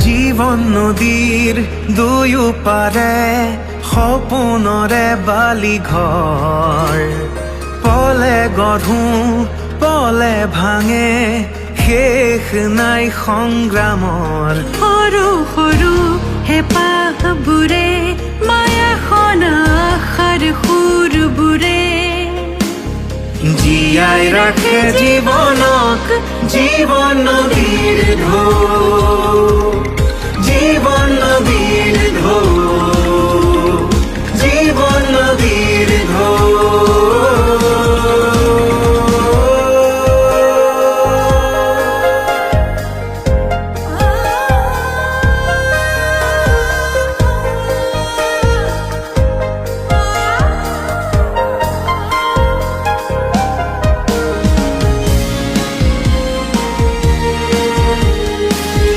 জীৱন নদীৰ দুয়ো পাৰে সপোনৰে বালি ঘৰ পলে গঢ়ো পলে ভাঙে শেষ নাই সংগ্ৰামৰ সৰু সৰু হেঁপাহবোৰে মায়াখন আশাৰ সুৰবোৰে জীয়াই ৰাখে জীৱনক জীৱন নদীৰ ঢৌ